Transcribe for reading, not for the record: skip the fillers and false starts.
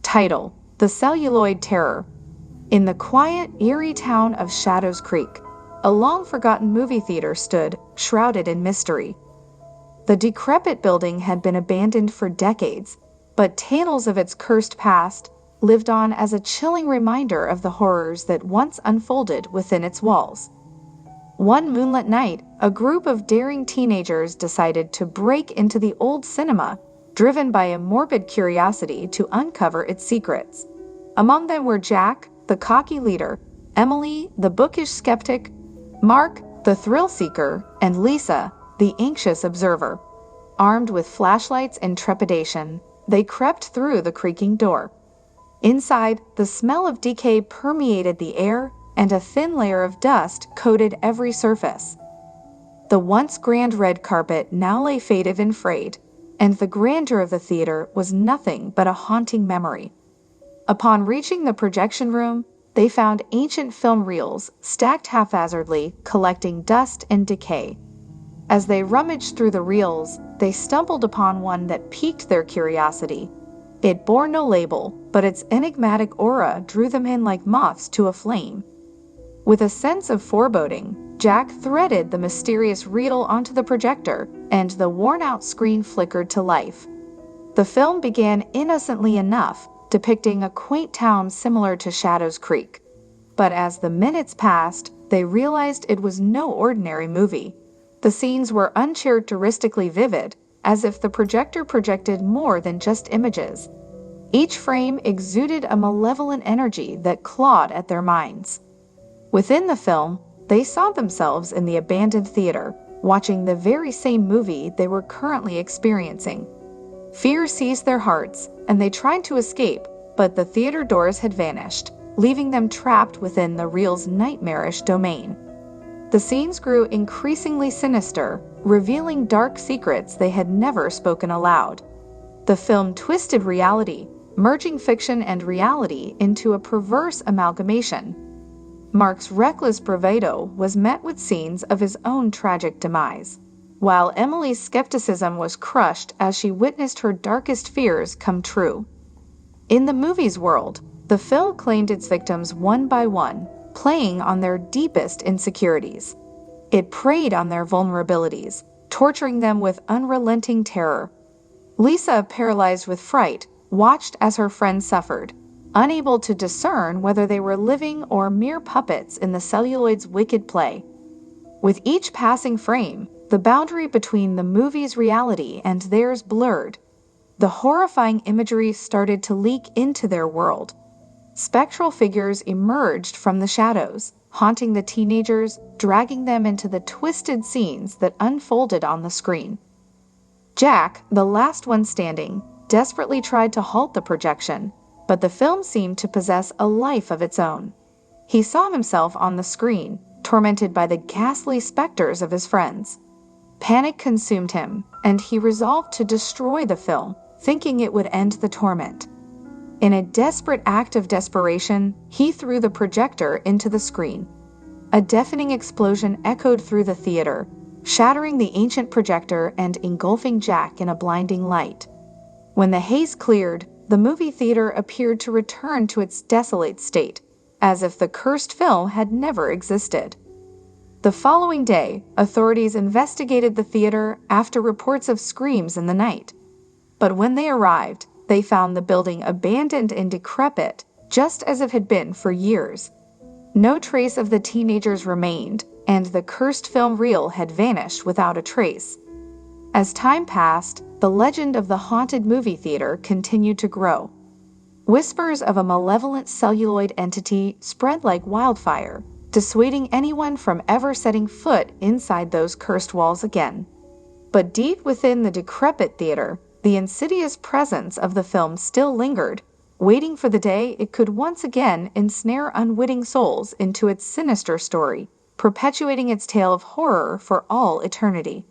Title: The Celluloid Terror. In the quiet, eerie town of Shadows Creek, a long-forgotten movie theater stood, shrouded in mystery. The decrepit building had been abandoned for decades, but tales of its cursed past lived on as a chilling reminder of the horrors that once unfolded within its walls. One moonlit night, a group of daring teenagers decided to break into the old cinema, driven by a morbid curiosity to uncover its secrets. Among them were Jack, the cocky leader, Emily, the bookish skeptic, Mark, the thrill-seeker, and Lisa, the anxious observer. Armed with flashlights and trepidation, they crept through the creaking door. Inside, the smell of decay permeated the air, and a thin layer of dust coated every surface. The once grand red carpet now lay faded and frayed, and the grandeur of the theater was nothing but a haunting memory. Upon reaching the projection room, they found ancient film reels stacked haphazardly, collecting dust and decay. As they rummaged through the reels, they stumbled upon one that piqued their curiosity. It bore no label, but its enigmatic aura drew them in like moths to a flame. With a sense of foreboding, Jack threaded the mysterious reel onto the projector, and the worn-out screen flickered to life. The film began innocently enough, depicting a quaint town similar to Shadows Creek. But as the minutes passed, they realized it was no ordinary movie. The scenes were uncharacteristically vivid, as if the projector projected more than just images. Each frame exuded a malevolent energy that clawed at their minds. Within the film, they saw themselves in the abandoned theater, watching the very same movie they were currently experiencing. Fear seized their hearts, and they tried to escape, but the theater doors had vanished, leaving them trapped within the reel's nightmarish domain. The scenes grew increasingly sinister, revealing dark secrets they had never spoken aloud. The film twisted reality, merging fiction and reality into a perverse amalgamation. Mark's reckless bravado was met with scenes of his own tragic demise, while Emily's skepticism was crushed as she witnessed her darkest fears come true. In the movie's world, the film claimed its victims one by one, playing on their deepest insecurities. It preyed on their vulnerabilities, torturing them with unrelenting terror. Lisa, paralyzed with fright, watched as her friends suffered, unable to discern whether they were living or mere puppets in the celluloid's wicked play. With each passing frame, the boundary between the movie's reality and theirs blurred. The horrifying imagery started to leak into their world. Spectral figures emerged from the shadows, haunting the teenagers, dragging them into the twisted scenes that unfolded on the screen. Jack, the last one standing, desperately tried to halt the projection, but the film seemed to possess a life of its own. He saw himself on the screen, tormented by the ghastly specters of his friends. Panic consumed him, and he resolved to destroy the film, thinking it would end the torment. In a desperate act of desperation, he threw the projector into the screen. A deafening explosion echoed through the theater, shattering the ancient projector and engulfing Jack in a blinding light. When the haze cleared, the movie theater appeared to return to its desolate state, as if the cursed film had never existed. The following day, authorities investigated the theater after reports of screams in the night. But when they arrived, they found the building abandoned and decrepit, just as it had been for years. No trace of the teenagers remained, and the cursed film reel had vanished without a trace. As time passed, the legend of the haunted movie theater continued to grow. Whispers of a malevolent celluloid entity spread like wildfire, dissuading anyone from ever setting foot inside those cursed walls again. But deep within the decrepit theater, the insidious presence of the film still lingered, waiting for the day it could once again ensnare unwitting souls into its sinister story, perpetuating its tale of horror for all eternity.